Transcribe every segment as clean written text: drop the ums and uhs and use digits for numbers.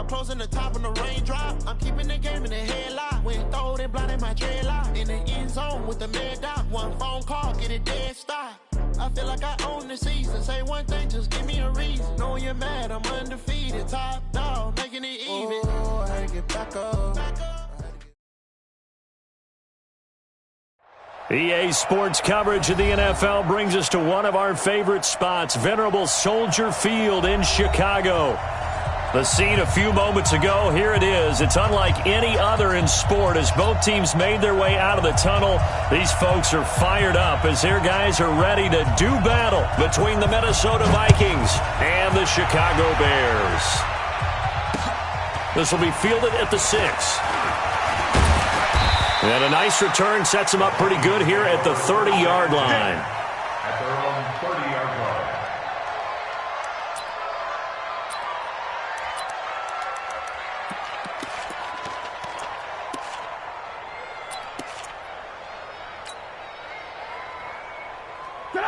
closing the top on the raindrop. I'm keeping the game in the headlock. When throwed and blinded my dreadlock. In the end zone with the mad dot. One phone call, get it dead stop. I feel like I own the season. Say one thing, just give me a reason. Knowing you're mad, I'm undefeated. Top dog, making it even. Oh, I had to get back up. EA Sports coverage of the NFL brings us to one of our favorite spots, venerable Soldier Field in Chicago. The scene a few moments ago, here it is. It's unlike any other in sport as both teams made their way out of the tunnel. These folks are fired up as their guys are ready to do battle between the Minnesota Vikings and the Chicago Bears. This will be fielded at the 6. And a nice return sets them up pretty good here at the 30-yard line. At their own 30-yard line.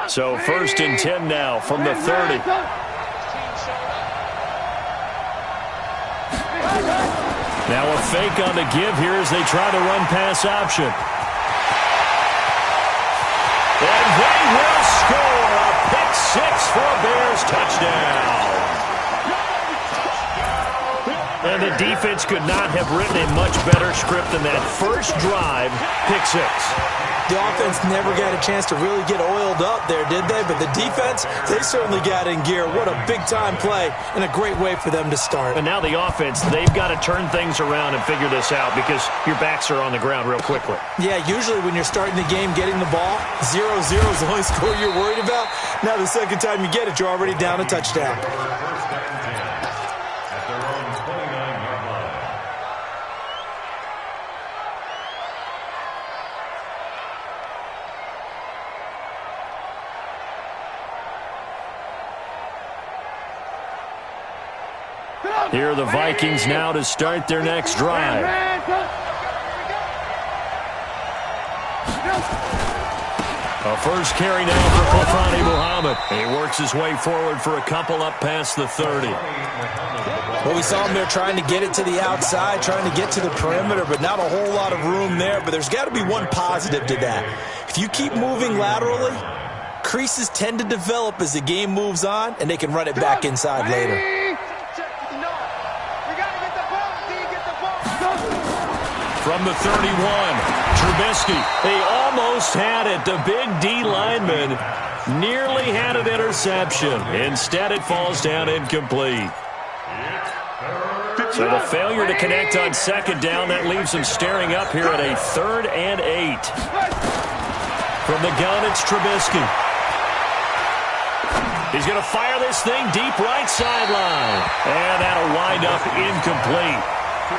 So 1st and 10 now from the 30. Now a fake on the give here as they try to run pass option. And they will score a pick 6 for a Bears touchdown. And the defense could not have written a much better script than that first drive, pick 6. The offense never got a chance to really get oiled up there, did they? But the defense, they certainly got in gear. What a big-time play and a great way for them to start. And now the offense, they've got to turn things around and figure this out because your backs are on the ground real quickly. Yeah, usually when you're starting the game, getting the ball, 0-0 is the only score you're worried about. Now the second time you get it, you're already down a touchdown. Here are the Vikings now to start their next drive. A first carry now for Fofana Muhammad. He works his way forward for a couple up past the 30. Well, we saw him there trying to get it to the outside, trying to get to the perimeter, but not a whole lot of room there. But there's got to be one positive to that. If you keep moving laterally, creases tend to develop as the game moves on, and they can run it back inside later. From the 31, Trubisky. They almost had it. The big D lineman nearly had an interception. Instead, it falls down incomplete. So the failure to connect on second down, that leaves them staring up here at a 3rd and 8. From the gun, it's Trubisky. He's going to fire this thing deep right sideline. And that'll wind up incomplete.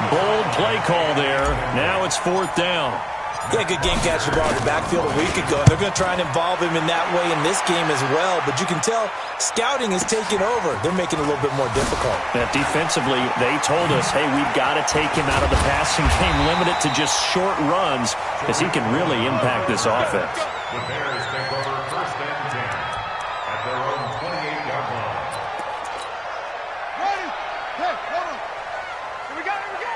Bold play call there. Now it's 4th down. Yeah, good game catch the ball in the backfield a week ago. They're going to try and involve him in that way in this game as well. But you can tell scouting is taking over. They're making it a little bit more difficult. Yeah, defensively, they told us, hey, we've got to take him out of the passing game, limit it to just short runs, as he can really impact this offense. The Bears take over 1st and 10 at their own 28-yard line. Ready? Hey, hold on. Here we go, here we go.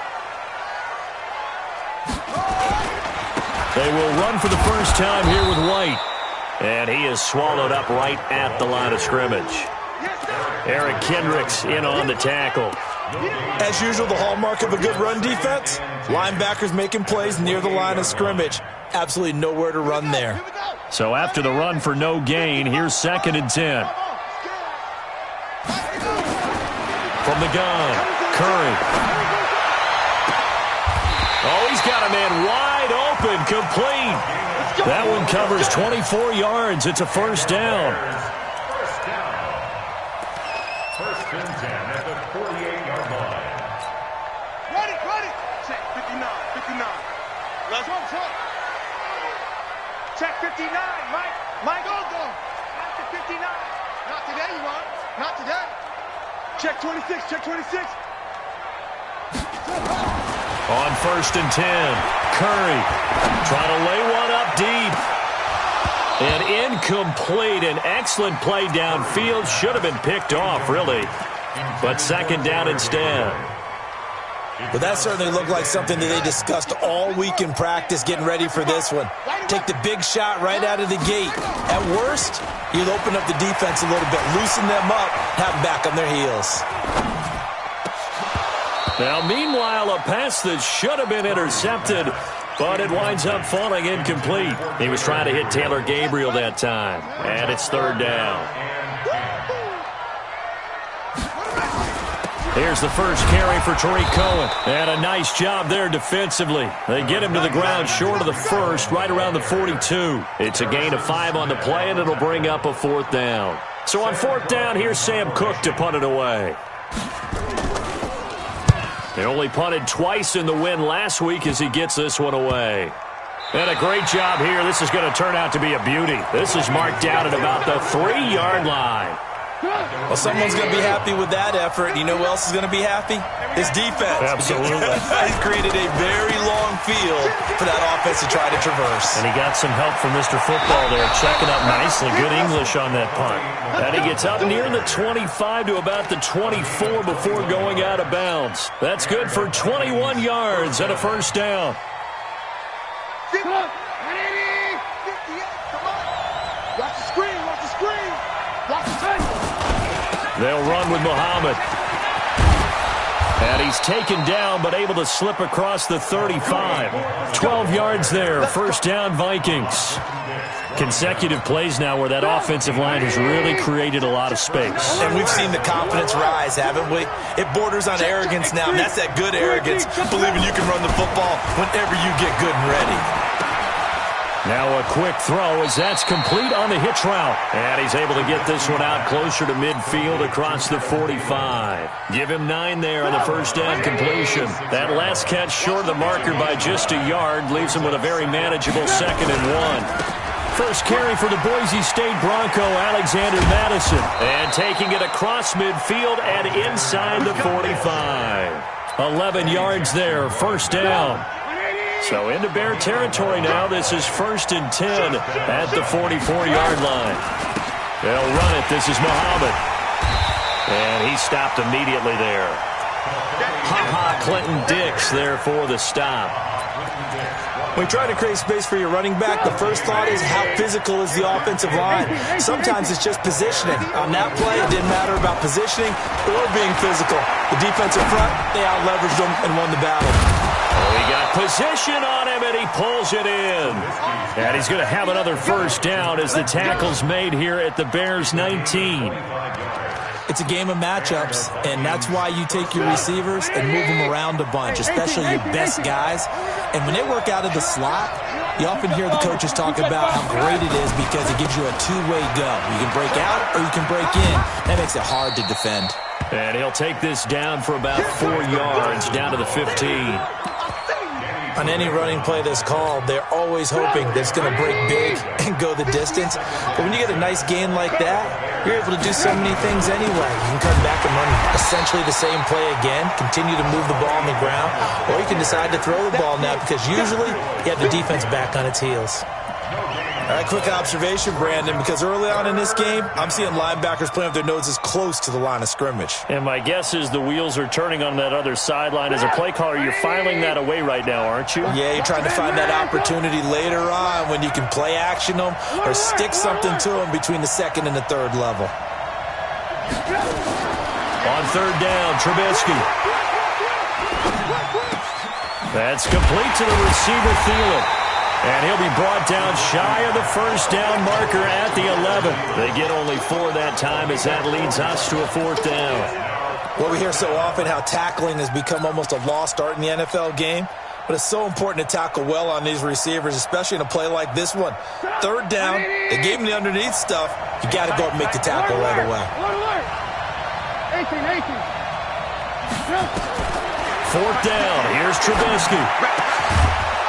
They will run for the first time here with White. And he is swallowed up right at the line of scrimmage. Eric Kendricks in on the tackle. As usual, the hallmark of a good run defense, linebackers making plays near the line of scrimmage. Absolutely nowhere to run there. So after the run for no gain, here's 2nd and 10. From the gun, Curry. Oh, he's got a man wide open, complete. That one covers 24 yards. It's a 1st down. 1st and 10 at the 48-yard line. Ready, ready. Check 59, 59. Let's go, check. Check 59, Mike. Mike, go. Not to 59. Not today, you want. Not today. Check 26, check 26. On 1st and 10, Curry trying to lay one up deep. And incomplete. An excellent play downfield. Should have been picked off, really. But 2nd down instead. Well, that certainly looked like something that they discussed all week in practice getting ready for this one. Take the big shot right out of the gate. At worst, you'll open up the defense a little bit, loosen them up, have them back on their heels. Now, meanwhile, a pass that should have been intercepted, but it winds up falling incomplete. He was trying to hit Taylor Gabriel that time, and it's third down. Here's the first carry for Tariq Cohen. And a nice job there defensively. They get him to the ground short of the first, right around the 42. It's a gain of 5 on the play, and it'll bring up a fourth down. So on fourth down, here's Sam Cook to punt it away. They only punted twice in the win last week as he gets this one away. And a great job here. This is going to turn out to be a beauty. This is marked down at about the 3-yard line. Well, someone's going to be happy with that effort. You know who else is going to be happy? His defense. Absolutely. He's created a very long field for that offense to try to traverse. And he got some help from Mr. Football there, checking up nicely. Good English on that punt. And he gets up near the 25 to about the 24 before going out of bounds. That's good for 21 yards and a first down. Watch the screen, watch the screen. Watch the tape. They'll run with Muhammad. And he's taken down, but able to slip across the 35. 12 yards there. First down, Vikings. Consecutive plays now where that offensive line has really created a lot of space. And we've seen the confidence rise, haven't we? It borders on arrogance now, and that's that good arrogance, believing you can run the football whenever you get good and ready. Now a quick throw as that's complete on the hitch route. And he's able to get this one out closer to midfield across the 45. Give him 9 there on the first down completion. That last catch short of the marker by just a yard leaves him with a very manageable 2nd and 1. First carry for the Boise State Bronco, Alexander Madison. And taking it across midfield and inside the 45. 11 yards there, first down. So into Bear territory now. This is 1st and 10 at the 44-yard line. They'll run it. This is Muhammad. And he stopped immediately there. Ha-ha, Clinton Dix there for the stop. When you try to create space for your running back, the first thought is how physical is the offensive line. Sometimes it's just positioning. On that play, it didn't matter about positioning or being physical. The defensive front, they out-leveraged them and won the battle. Oh, he got position on him, and he pulls it in. And he's going to have another first down as the tackle's made here at the Bears' 19. It's a game of matchups, and that's why you take your receivers and move them around a bunch, especially your best guys. And when they work out of the slot, you often hear the coaches talk about how great it is because it gives you a two-way go. You can break out or you can break in. That makes it hard to defend. And he'll take this down for about 4 yards, down to the 15. On any running play that's called, they're always hoping that it's going to break big and go the distance. But when you get a nice gain like that, you're able to do so many things anyway. You can come back and run essentially the same play again, continue to move the ball on the ground, or you can decide to throw the ball now because usually you have the defense back on its heels. All right, quick observation, Brandon, because early on in this game, I'm seeing linebackers playing with their noses close to the line of scrimmage. And my guess is the wheels are turning on that other sideline. As a play caller, you're filing that away right now, aren't you? Yeah, you're trying to find that opportunity later on when you can play action them or stick something to them between the 2nd and the 3rd level. On 3rd down, Trubisky. That's complete to the receiver, Thielen. And he'll be brought down shy of the first down marker at the 11. They get only 4 that time as that leads us to a 4th down. Well, we hear so often how tackling has become almost a lost art in the NFL game. But it's so important to tackle well on these receivers, especially in a play like this one. 3rd down, they gave him the underneath stuff. You got to go and make the tackle right away. 4th down, here's Trubisky.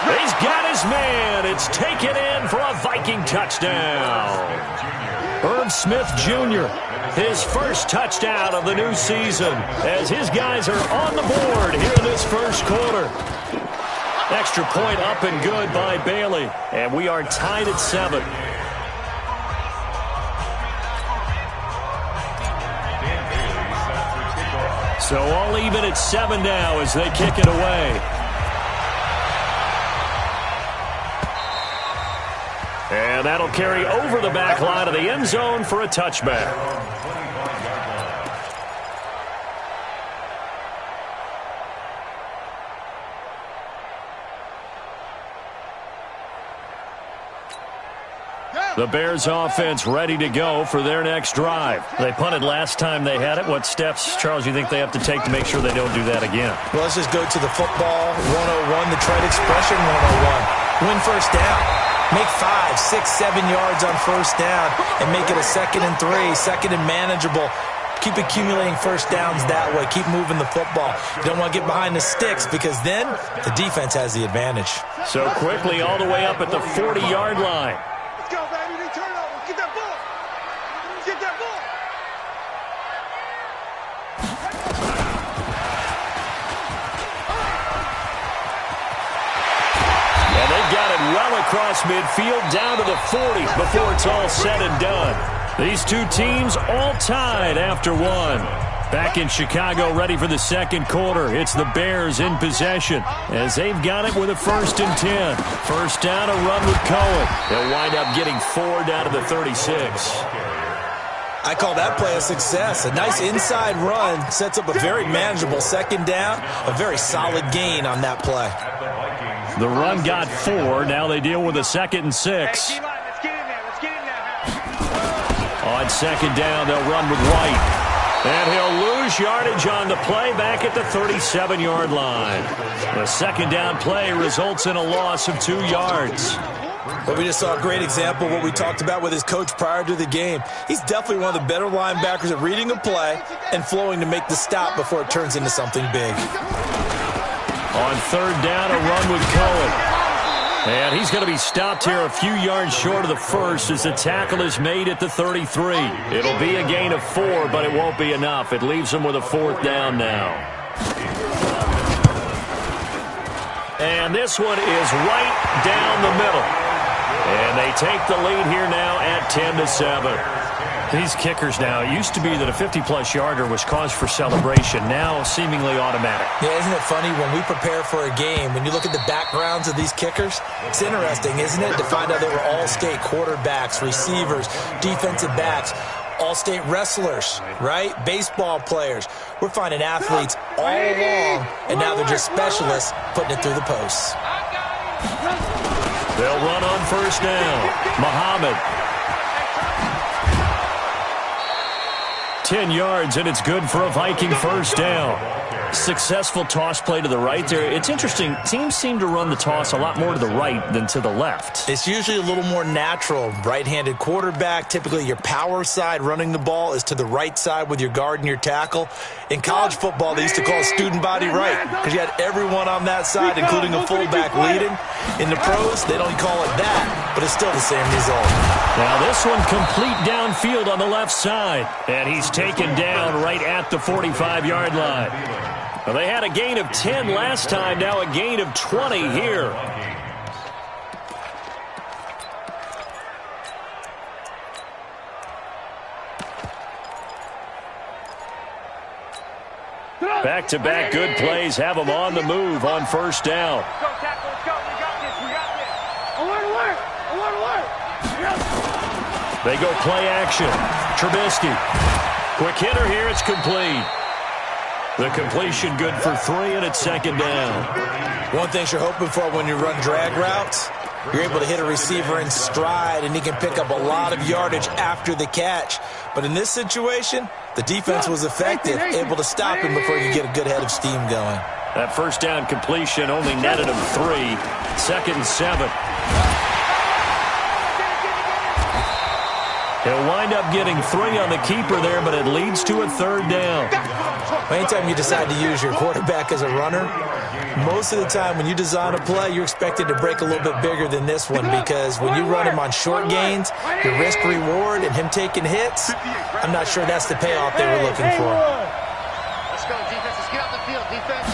He's got his man. It's taken in for a Viking touchdown. Herb Smith Jr., his first touchdown of the new season as his guys are on the board here in this first quarter. Extra point up and good by Bailey, and we are tied at 7. So all even at 7 now as they kick it away. And that'll carry over the back line of the end zone for a touchback. The Bears offense ready to go for their next drive. They punted last time they had it. What steps, Charles, you think they have to take to make sure they don't do that again? Well, let's just go to the football 101, the trade expression 101. Win first down. Make 5, 6, 7 yards on first down and make it a 2nd and 3, 2nd and manageable. Keep accumulating first downs that way. Keep moving the football. You don't want to get behind the sticks because then the defense has the advantage. So quickly all the way up at the 40-yard line. Let's go, baby. They turn over. Get that ball. Get that ball. And they've got it well across midfield down to the 40 before it's all said and done. These two teams all tied after one. Back in Chicago, ready for the second quarter. It's the Bears in possession as they've got it with a 1st and 10. First down, a run with Cohen. They'll wind up getting 4 down to the 36. I call that play a success. A nice inside run sets up a very manageable 2nd down. A very solid gain on that play. The run got 4. Now they deal with a 2nd and 6. Let's get in there. Let's get in there. On 2nd down, they'll run with White. And he'll lose yardage on the play back at the 37-yard line. The 2nd down play results in a loss of 2 yards. Well, we just saw a great example of what we talked about with his coach prior to the game. He's definitely one of the better linebackers at reading a play and flowing to make the stop before it turns into something big. On 3rd down, a run with Cohen. And he's going to be stopped here a few yards short of the first as the tackle is made at the 33. It'll be a gain of 4, but it won't be enough. It leaves him with a 4th down now. And this one is right down the middle. And they take the lead here now at 10-7. These kickers now, it used to be that a 50-plus yarder was cause for celebration. Now seemingly automatic. Yeah, isn't it funny when we prepare for a game, when you look at the backgrounds of these kickers, it's interesting, isn't it, to find out they were all-state quarterbacks, receivers, defensive backs, all-state wrestlers, right? Baseball players. We're finding athletes all along, and now they're just specialists putting it through the posts. They'll run on 1st down. Muhammad. 10 yards, and it's good for a Viking 1st down. Successful toss play to the right there. It's interesting. Teams seem to run the toss a lot more to the right than to the left. It's usually a little more natural. Right-handed quarterback, typically your power side running the ball is to the right side with your guard and your tackle. In college football, they used to call student body right because you had everyone on that side, including a fullback leading. In the pros, they don't call it that, but it's still the same result. Now this one complete downfield on the left side, and he's taken down right at the 45-yard line. Well, they had a gain of 10 last time, now a gain of 20 here. Back-to-back good plays have them on the move on 1st down. Let's go, tackle. Let's go. We got this. We got this. Alert. They go play action. Trubisky. Quick hitter here. It's complete. The completion good for 3, and it's 2nd down. One thing you're hoping for when you run drag routes, you're able to hit a receiver in stride, and he can pick up a lot of yardage after the catch. But in this situation, the defense was effective, able to stop him before he could get a good head of steam going. That 1st down completion only netted him 3. 2nd and 7. He'll wind up getting 3 on the keeper there, but it leads to a 3rd down. Anytime you decide to use your quarterback as a runner, most of the time when you design a play, you're expected to break a little bit bigger than this one because when you run him on short gains, your risk-reward and him taking hits, I'm not sure that's the payoff they were looking for. Let's go, defense. Let's get out the field, defense.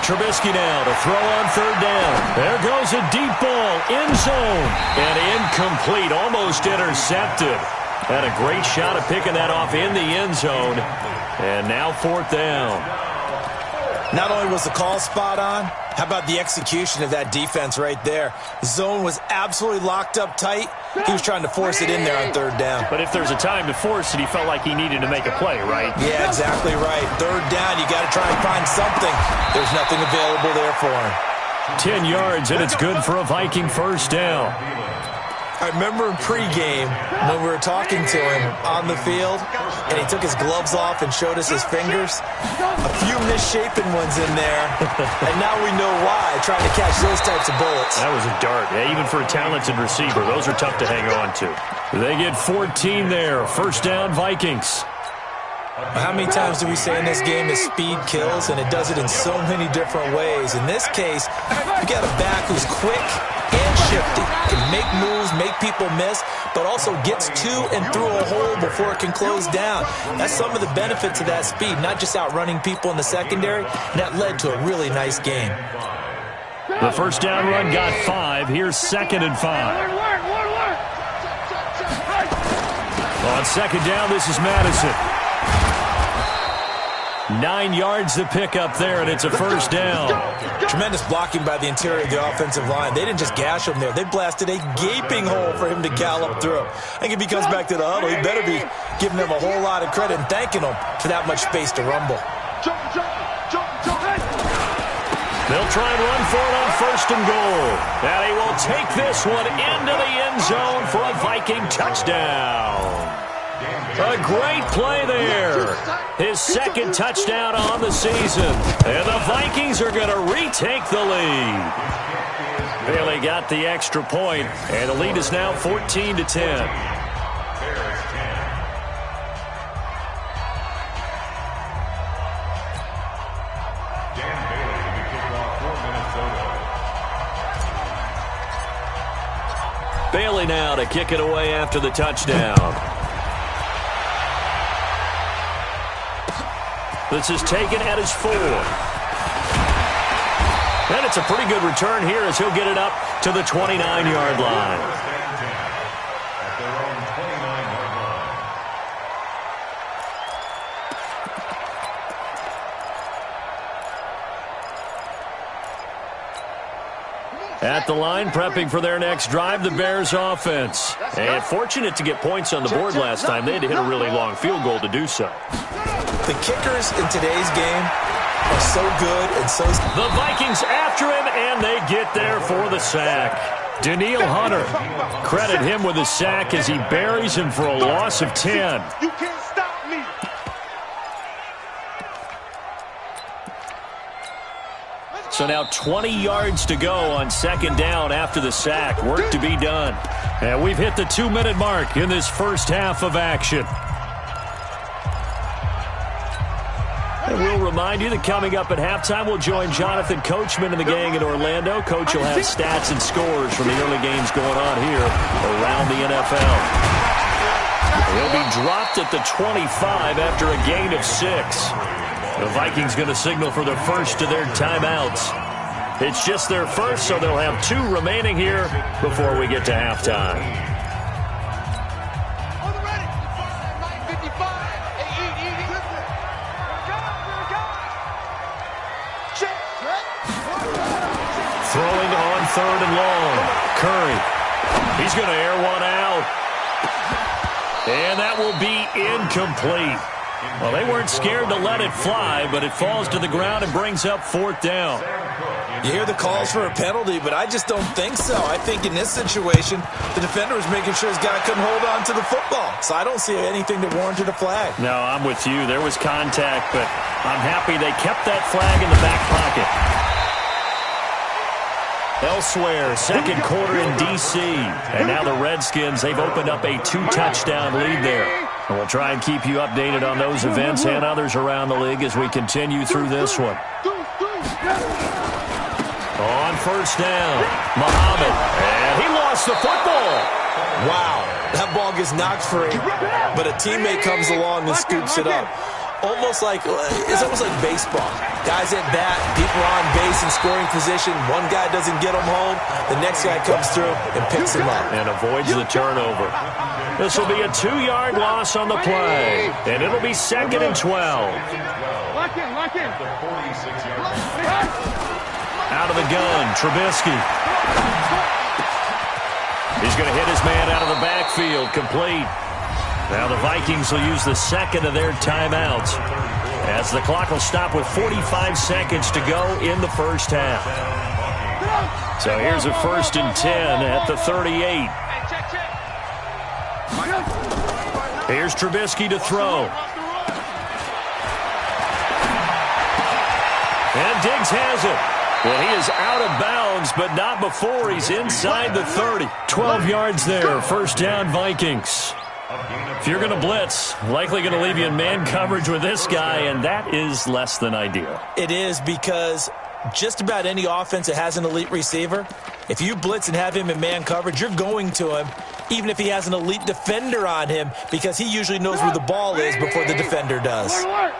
Trubisky now to throw on 3rd down. There goes a deep ball, end zone, and incomplete, almost intercepted. Had a great shot of picking that off in the end zone. And now 4th down. Not only was the call spot on, how about the execution of that defense right there? The zone was absolutely locked up tight. He was trying to force it in there on 3rd down. But if there's a time to force it, he felt like he needed to make a play, right? Yeah, exactly right. 3rd down, you got to try and find something. There's nothing available there for him. 10 yards, and it's good for a Viking 1st down. I remember in pregame when we were talking to him on the field, and he took his gloves off and showed us his fingers. A few misshapen ones in there, and now we know why, trying to catch those types of bullets. That was a dart. Yeah, even for a talented receiver, those are tough to hang on to. They get 14 there. 1st down, Vikings. How many times do we say in this game that speed kills, and it does it in so many different ways? In this case, you got a back who's quick and shifty, can make moves, make people miss, but also gets to and through a hole before it can close down. That's some of the benefits of that speed, not just outrunning people in the secondary, and that led to a really nice game. The 1st down run got 5. Here's 2nd and 5. On 2nd down, this is Madison. 9 yards to pick up there, and it's a 1st down. Tremendous blocking by the interior of the offensive line. They didn't just gash him there. They blasted a gaping hole for him to gallop through. I think if he comes back to the huddle, he better be giving them a whole lot of credit and thanking them for that much space to rumble. They'll try and run for it on 1st and goal. And he will take this one into the end zone for a Viking touchdown. A great play there. His 2nd touchdown on the season. And the Vikings are going to retake the lead. Bailey got the extra point, and the lead is now 14-10. Bailey now to kick it away after the touchdown. This is taken at his 4. And it's a pretty good return here as he'll get it up to the 29-yard line. At the line, prepping for their next drive, the Bears offense. And fortunate to get points on the board last time. They had to hit a really long field goal to do so. The kickers in today's game are so good and so... The Vikings after him, and they get there for the sack. Daniil Hunter, credit him with a sack as he buries him for a loss of 10. You can't stop me. So now 20 yards to go on 2nd down after the sack. Work to be done. And we've hit the 2-minute mark in this first half of action. And we'll remind you that coming up at halftime, we'll join Jonathan Coachman and the gang in Orlando. Coach will have stats and scores from the early games going on here around the NFL. He'll be dropped at the 25 after a gain of 6. The Vikings going to signal for the first of their timeouts. It's just their first, so they'll have 2 remaining here before we get to halftime. Throwing on 3rd and long. Curry. He's going to air one out. And that will be incomplete. Well, they weren't scared to let it fly, but it falls to the ground and brings up 4th down. You hear the calls for a penalty, but I just don't think so. I think in this situation, the defender was making sure his guy couldn't hold on to the football. So I don't see anything that warranted a flag. No, I'm with you. There was contact, but I'm happy they kept that flag in the back pocket. Elsewhere, 2nd quarter in D.C. And now the Redskins, they've opened up a 2-touchdown lead there. And we'll try and keep you updated on those events and others around the league as we continue through this one. On 1st down, Muhammad. And he lost the football. Wow, that ball gets knocked free, but a teammate comes along and scoops it up. It's almost like baseball. Guys at bat, people on base in scoring position. One guy doesn't get him home. The next guy comes through and picks him up. And avoids the turnover. This will be a 2-yard loss on the play. And it'll be 2nd and 12. Lock in. Out of the gun, Trubisky. He's going to hit his man out of the backfield, complete. Now the Vikings will use the second of their timeouts as the clock will stop with 45 seconds to go in the first half. So here's a 1st and 10 at the 38. Here's Trubisky to throw. And Diggs has it. Well, he is out of bounds, but not before he's inside the 30. 12 yards there, 1st down Vikings. If you're going to blitz, likely going to leave you in man coverage with this guy, and that is less than ideal. It is, because just about any offense that has an elite receiver, if you blitz and have him in man coverage, you're going to him, even if he has an elite defender on him, because he usually knows where the ball is before the defender does. Alert.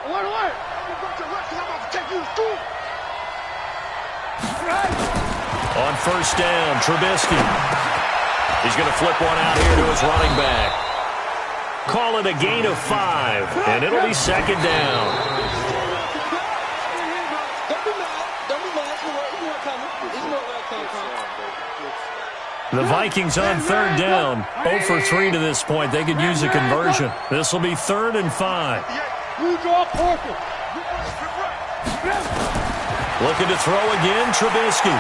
On 1st down, Trubisky. He's going to flip one out here to his running back. Call it a gain of 5, and it'll be 2nd down. The Vikings on 3rd down. 0 for 3 to this point. They could use a conversion. This will be 3rd and 5. Looking to throw again, Trubisky.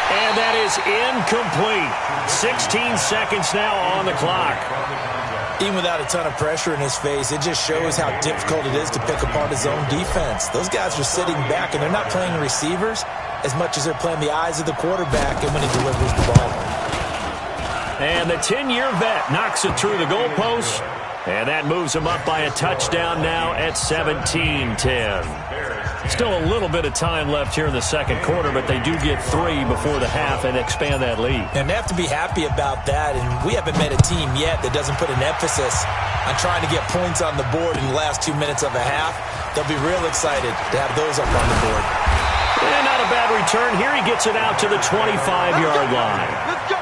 And that is incomplete. 16 seconds now on the clock. Even without a ton of pressure in his face, it just shows how difficult it is to pick apart his own defense. Those guys are sitting back, and they're not playing receivers as much as they're playing the eyes of the quarterback and when he delivers the ball. And the 10-year vet knocks it through the goalpost, and that moves him up by a touchdown now at 17-10. Still a little bit of time left here in the second quarter, but they do get 3 before the half and expand that lead. And they have to be happy about that, and we haven't met a team yet that doesn't put an emphasis on trying to get points on the board in the last 2 minutes of a half. They'll be real excited to have those up on the board. And not a bad return. Here he gets it out to the 25-yard line. Let's go.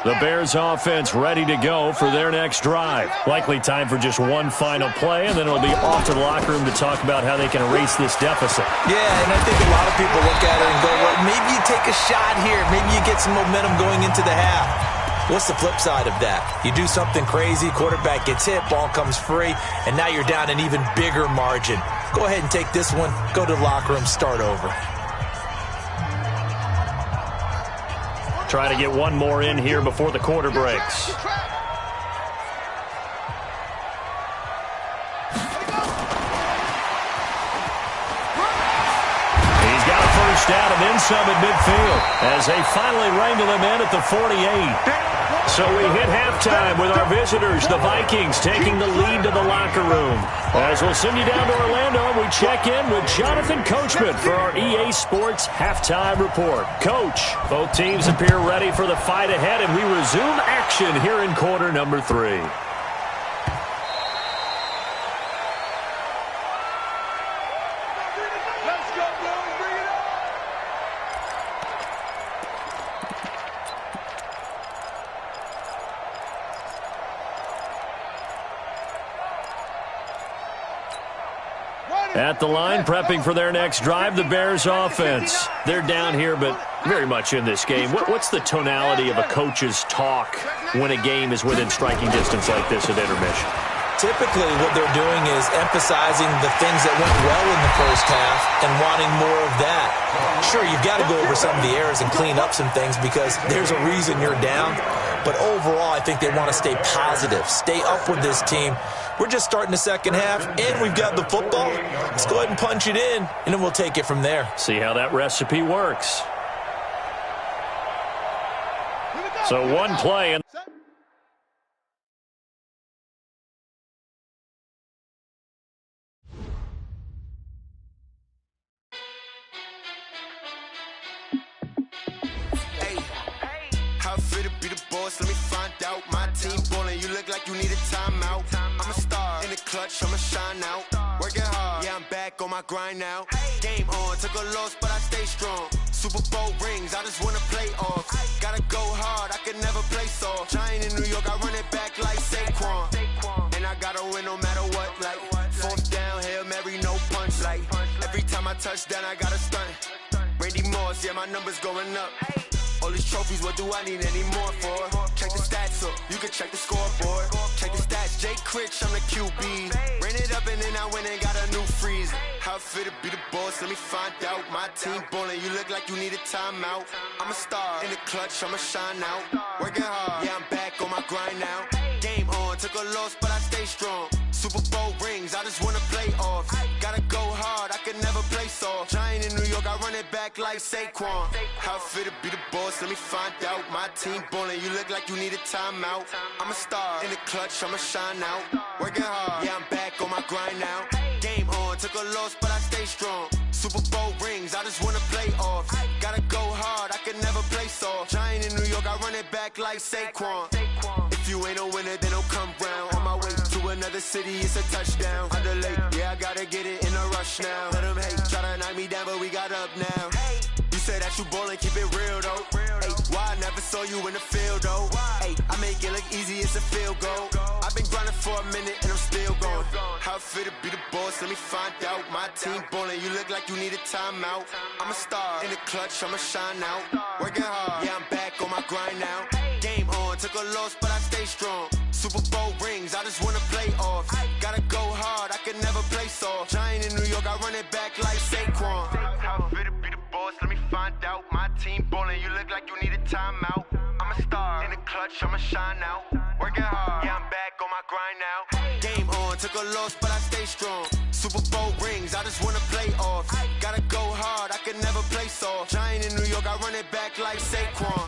The Bears offense ready to go for their next drive. Likely time for just one final play, and then it'll be off to the locker room to talk about how they can erase this deficit. Yeah, and I think a lot of people look at it and go, well, maybe you take a shot here. Maybe you get some momentum going into the half. What's the flip side of that? You do something crazy, quarterback gets hit, ball comes free, and now you're down an even bigger margin. Go ahead and take this one, go to the locker room, start over. Trying to get one more in here before the quarter breaks. He's got a 1st down and then some at midfield as they finally wrangle him in at the 48. So we hit halftime with our visitors, the Vikings, taking the lead to the locker room. As we'll send you down to Orlando, we check in with Jonathan Coachman for our EA Sports Halftime Report. Coach, both teams appear ready for the fight ahead, and we resume action here in quarter number 3. At the line, prepping for their next drive, the Bears offense. They're down here, but very much in this game. What's the tonality of a coach's talk when a game is within striking distance like this at intermission? Typically, what they're doing is emphasizing the things that went well in the first half and wanting more of that. Sure, you've got to go over some of the errors and clean up some things because there's a reason you're down. But overall, I think they want to stay positive, stay up with this team. We're just starting the second half, and we've got the football. Let's go ahead and punch it in, and then we'll take it from there. See how that recipe works. So one play, and How I feel to be the boss, let me find out. My team ballin', you look like you need a timeout. I'm a star, in the clutch, I'ma shine out. Working hard, yeah, I'm back on my grind now. Game on, took a loss, but I stay strong. Super Bowl rings, I just wanna play off. Gotta go hard, I can never play soft. Giant in New York, I run it back like Saquon. And I gotta win no matter what, like fourth down, Hail Mary, no punch. Like every time I touch down, I gotta stunt. Randy Moss, yeah, my numbers going up. All these trophies, what do I need any more for? Check the stats up, you can check the scoreboard. Check the stats, Jake Critch, I'm the QB. Ran it up and then I went and got a new freeze. How I feel to be the boss, let me find out. My team ballin', you look like you need a timeout. I'm a star, in the clutch, I'ma shine out. Working hard, yeah, I'm back on my grind now. Game on, took a loss, but I stay strong. Super Bowl rings, I just wanna play off. Gotta go hard, I can never play soft. Giant in New York, I run it back like Saquon. How I feel to be the boss, let me find out. My team ballin', you look like you need a timeout. I'm a star, in the clutch, I'ma shine out. Working hard, yeah, I'm back on my grind now. Game on, took a loss, but I stay strong. Super Bowl rings, I just wanna play off. Gotta go hard, I can never play soft. Giant in New York, I run it back like Saquon. If you ain't a winner, then don't come round. On my way to another city, it's a touchdown. Underlay, yeah, I gotta get it in a rush now. Let them hate, try to knock me down, but we got up now. You say that you ballin', keep it real though. Ay, why I never saw you in the field though? Ay, I make it look easy, it's a field goal. I've been grinding for a minute and I'm still going. How I feel to be the boss, let me find out. My team ballin', you look like you need a timeout. I'm a star, in the clutch, I'ma shine out. Working hard, yeah, I'm back on my grind now. Game on, took a loss, but I stay strong. Super Bowl rings, I just wanna play off. Gotta go hard, I can never play soft. Giant in New York, I run it back like Saquon. How I feel to be the boss, let me find out. My team ballin', you look like you need a timeout. I'm a star, in the clutch, I'ma shine out. Working hard, yeah, I'm back on my grind now. Game on, took a loss, but I stay strong. Super Bowl rings, I just wanna play off. Gotta go hard, I can never play soft. Giant in New York, I run it back like Saquon.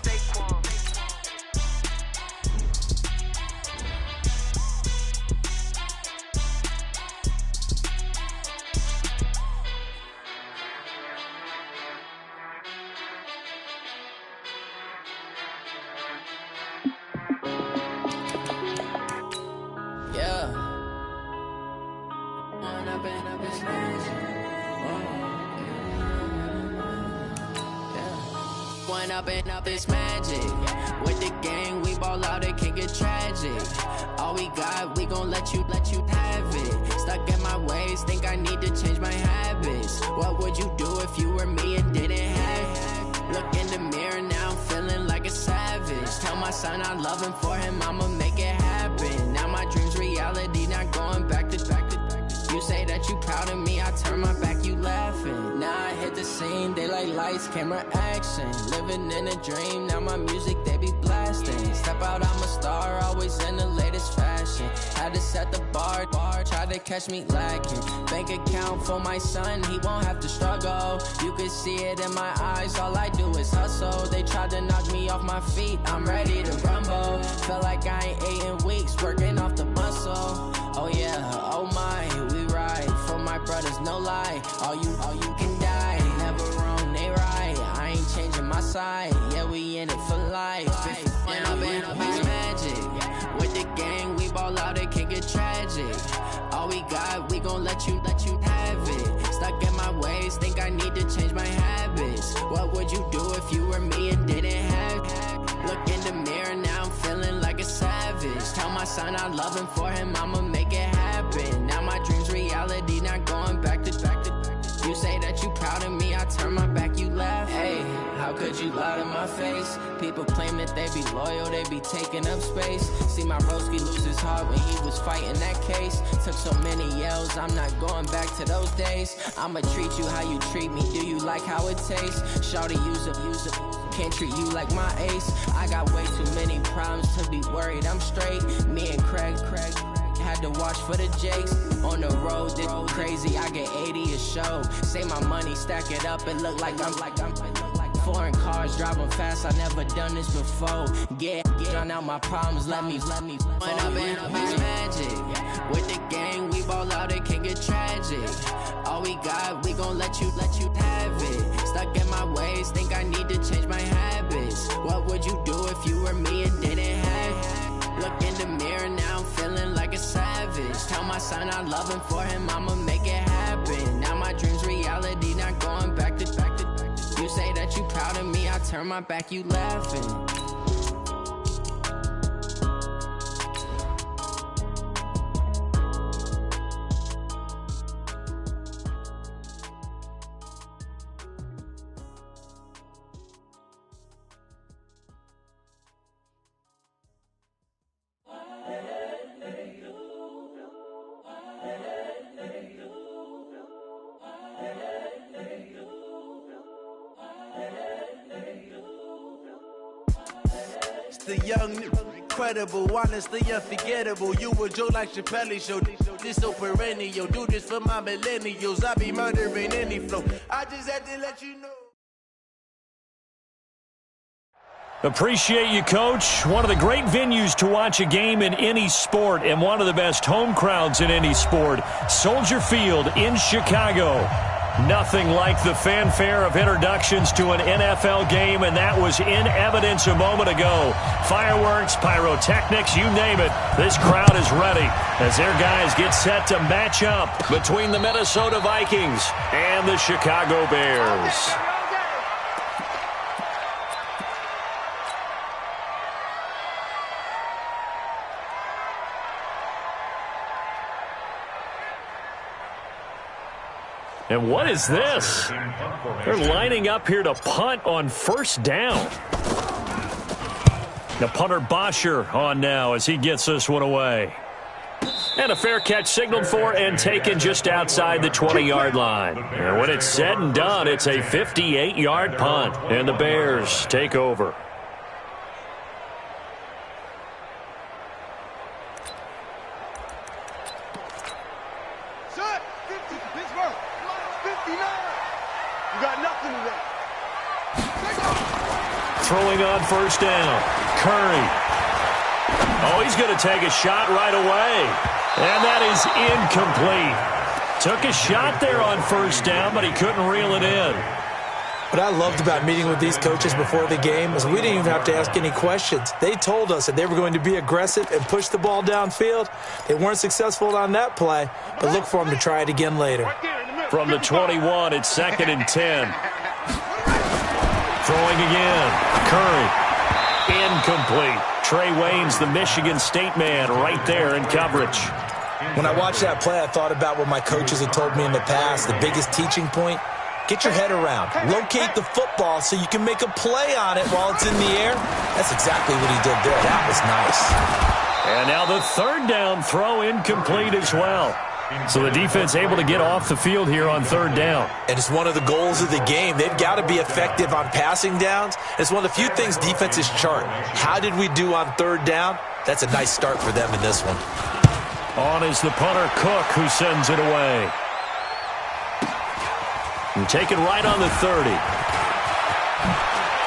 Up this magic. With the gang, we ball out, it can get tragic. All we got, we gon' let you have it. Stuck in my ways, think I need to change my habits. What would you do if you were me and didn't have it? Look in the mirror, now I'm feeling like a savage. Tell my son I love him, for him I'ma make it happen. Now my dream's reality, not going back to. You say that you proud of me, I turn my back, you laughing. Now I hit the scene, they like lights, camera, action. Living in a dream, now my music, they be blasting. Step out, I'm a star, always in the latest fashion. Had to set the bar, try to catch me lacking. Bank account for my son, he won't have to struggle. You can see it in my eyes, all I do is hustle. They tried to knock me off my feet, I'm ready to rumble. Feel like I ain't ate in weeks, working off the muscle. Oh yeah, oh my, we ride for my brothers, no lie. All you can die, never wrong, they right. I ain't changing my side, yeah, we in it for life. When up in it's magic. With the gang, we ball out, it can get tragic. All we got, we gon' let you have it. Stuck in my ways, think I need to change my habits. What would you do if you were me and didn't have it? Look in the mirror, now I'm feeling like a savage. Tell my son I love him, for him I'ma make it happen. Now my dream's reality, not going back to. You say that you proud of me, I turn my back, you laugh. Hey, how could you lie to my face? People claim that they be loyal, they be taking up space. See my broski lose his heart when he was fighting that case. Took so many yells, I'm not going back to those days. I'ma treat you how you treat me, do you like how it tastes? Shawty, use up, can't treat you like my ace. I got way too many problems to be worried, I'm straight. Me and Craig had to watch for the Jakes. On the road, this crazy, I get 80 a show. Say my money, stack it up, it look like I'm foreign cars, driving fast, I never done this before. Drown out my problems, let me When up in it's magic. With the gang, we ball out, it can get tragic. All we got, we gon' let you have it. Stuck in my ways, think I need to change my habits. What would you do if you savage. Tell my son I love him, for him I'ma make it happen. Now my dreams reality, not going back to. You say that you proud of me, I turn my back, you laughing. The young, incredible, honestly unforgettable. You a joke like Champz show. This so perennial. Do this for my millennials. I be murdering any flow. I just had to let you know. Appreciate you, Coach. One of the great venues to watch a game in any sport, and one of the best home crowds in any sport. Soldier Field in Chicago. Nothing like the fanfare of introductions to an NFL game, and that was in evidence a moment ago. Fireworks, pyrotechnics, you name it. This crowd is ready as their guys get set to match up between the Minnesota Vikings and the Chicago Bears. And what is this? They're lining up here to punt on first down. The punter Bosher on now as he gets this one away. And a fair catch signaled for and taken just outside the 20-yard line. And when it's said and done, it's a 58-yard punt. And the Bears take over. Throwing on first down. Curry. Oh, he's going to take a shot right away. And that is incomplete. Took a shot there on first down, but he couldn't reel it in. What I loved about meeting with these coaches before the game is we didn't even have to ask any questions. They told us that they were going to be aggressive and push the ball downfield. They weren't successful on that play, but look for them to try it again later. From the 21, it's 2nd and 10. Throwing again. Curry. Incomplete. Trey Waynes, the Michigan State man, right there in coverage. When I watched that play, I thought about what my coaches had told me in the past. The biggest teaching point, get your head around. Locate the football so you can make a play on it while it's in the air. That's exactly what he did there. That was nice. And now the third down throw incomplete as well. So the defense able to get off the field here on third down. And it's one of the goals of the game. They've got to be effective on passing downs. It's one of the few things defenses chart. How did we do on third down? That's a nice start for them in this one. On is the punter Cook, who sends it away. And taken right on the 30.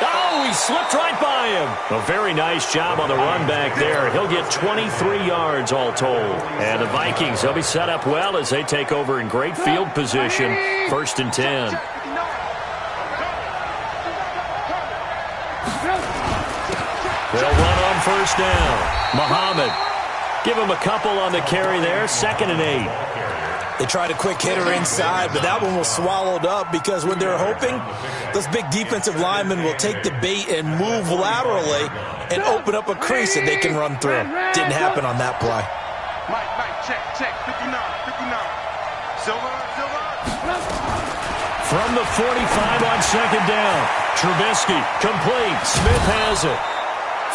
Oh, he slipped right by him. A very nice job on the run back there. He'll get 23 yards all told. And the Vikings, they'll be set up well as they take over in great field position. 1st and 10. They'll run on first down. Muhammad. Give him a couple on the carry there. 2nd and 8. They tried a quick hitter inside, but that one was swallowed up because when they're hoping, those big defensive linemen will take the bait and move laterally and open up a crease that they can run through. Didn't happen on that play. Mike, check, 59. Silver. From the 45 on 2nd down. Trubisky, complete. Smith has it.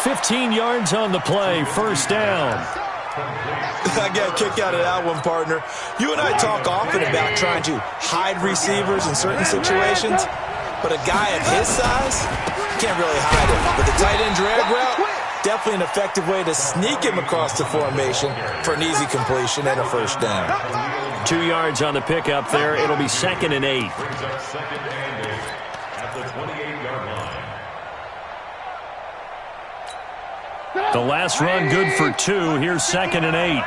15 yards on the play, first down. I got a kick out of that one, partner. You and I talk often about trying to hide receivers in certain situations, but a guy of his size, can't really hide him. But the tight end drag route, definitely an effective way to sneak him across the formation for an easy completion and a first down. 2 yards on the pickup there. It'll be 2nd and 8. The last run good for 2. Here's 2nd and 8.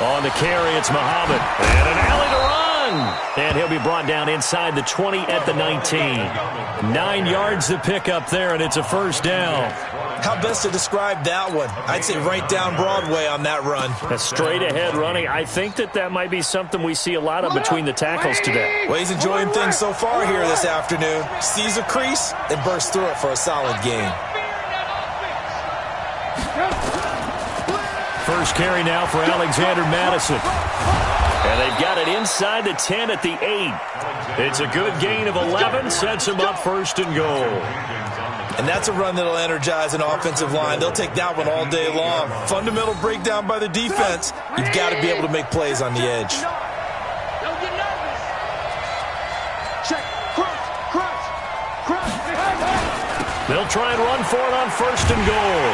On the carry, it's Muhammad. And an alley to run. And he'll be brought down inside the 20 at the 19. 9 yards to pick up there, and it's a first down. How best to describe that one? I'd say right down Broadway on that run. A straight-ahead running. I think that might be something we see a lot of between the tackles today. Well, he's enjoying things so far here this afternoon. Sees a crease and bursts through it for a solid gain. First carry now for Alexander Madison. And they've got it inside the 10 at the 8. It's a good gain of 11, sets him up first and goal. And that's a run that'll energize an offensive line. They'll take that one all day long. Fundamental breakdown by the defense. You've got to be able to make plays on the edge. Don't get nervous. Check. Crunch. They'll try and run for it on first and goal.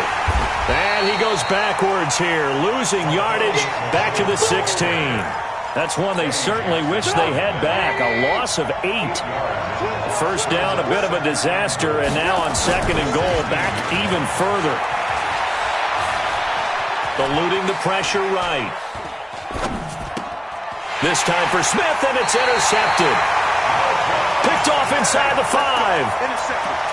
And he goes backwards here, losing yardage back to the 16. That's one they certainly wish they had back, a loss of 8. First down, a bit of a disaster, and now on second and goal, back even further. Eluding the pressure right. This time for Smith, and it's intercepted. Picked off inside the 5.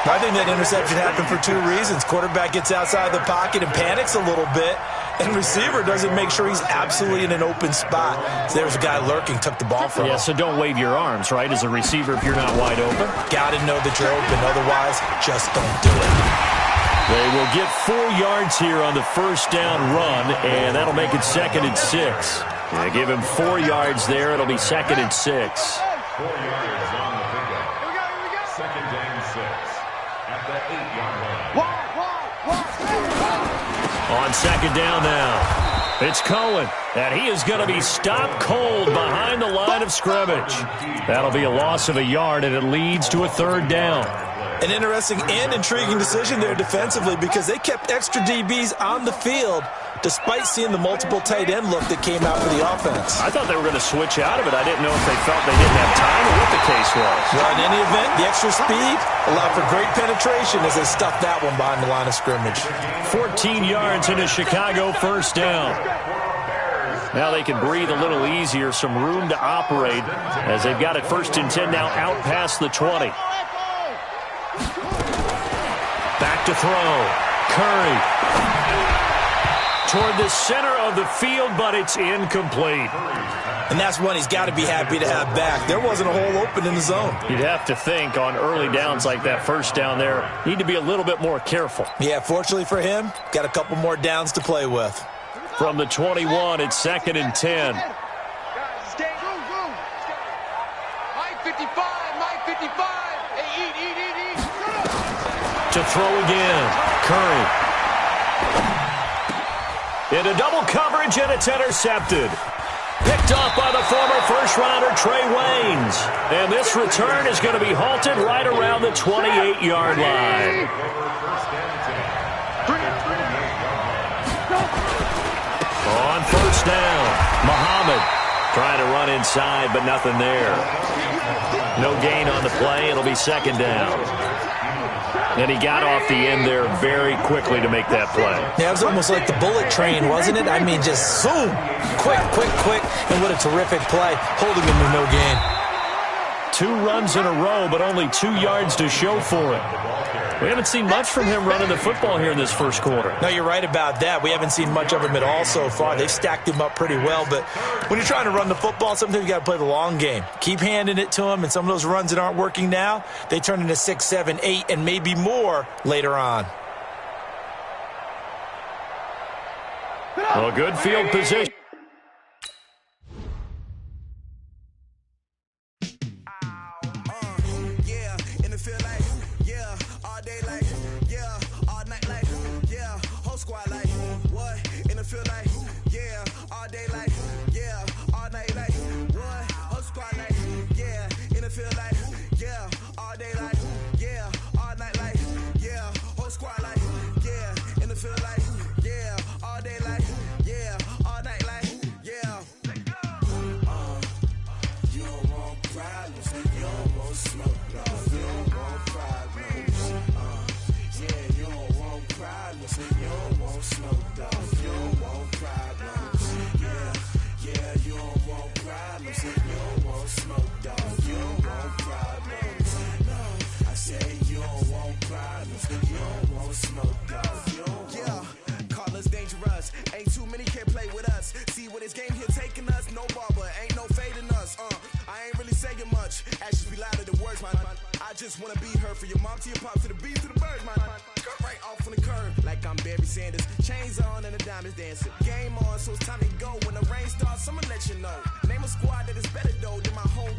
I think that interception happened for 2 reasons. Quarterback gets outside the pocket and panics a little bit, and receiver doesn't make sure he's absolutely in an open spot. So there's a guy lurking, took the ball from him. Yeah, so don't wave your arms, right, as a receiver if you're not wide open. Got to know that you're open. Otherwise, just don't do it. They will get 4 yards here on the first down run, and that'll make it second and 6. Yeah, give him 4 yards there. It'll be second and 6. 4 yards on the pickup. Second and 6 at the 8-yard line. On second down now, it's Cohen, and he is going to be stopped cold behind the line of scrimmage. That'll be a loss of a yard, and it leads to a third down. An interesting and intriguing decision there defensively because they kept extra DBs on the field despite seeing the multiple tight end look that came out for the offense. I thought they were going to switch out of it. I didn't know if they felt they didn't have time or what the case was. Well, in any event, the extra speed allowed for great penetration as they stuffed that one behind the line of scrimmage. 14 yards into Chicago, first down. Now they can breathe a little easier, some room to operate as they've got it first and 10 now out past the 20. Back to throw. Curry. Toward the center of the field, but it's incomplete. And that's one he's got to be happy to have back. There wasn't a hole open in the zone. You'd have to think on early downs like that first down there, need to be a little bit more careful. Yeah, fortunately for him, got a couple more downs to play with. From the 21, it's second and 10. Mike 55. Hey, eat. To throw again. Curry. Into double coverage, and it's intercepted. Picked off by the former first-rounder Trey Waynes. And this return is going to be halted right around the 28-yard line. On first down, Muhammad trying to run inside, but nothing there. No gain on the play. It'll be second down. And he got off the end there very quickly to make that play. Yeah, it was almost like the bullet train, wasn't it? I mean, just zoom. Quick. And what a terrific play. Holding him with no gain. 2 runs in a row, but only 2 yards to show for it. We haven't seen much from him running the football here in this first quarter. No, you're right about that. We haven't seen much of him at all so far. They've stacked him up pretty well, but when you're trying to run the football, sometimes you got to play the long game. Keep handing it to him, and some of those runs that aren't working now, they turn into 6, 7, 8, and maybe more later on. Well, good field position. Actions be louder than words, man. I just wanna be her, from your mom to your pop to the beat to the bird, man. Cut right off on the curb, like I'm Barry Sanders. Chains on and the diamonds dancing. Game on, so it's time to go.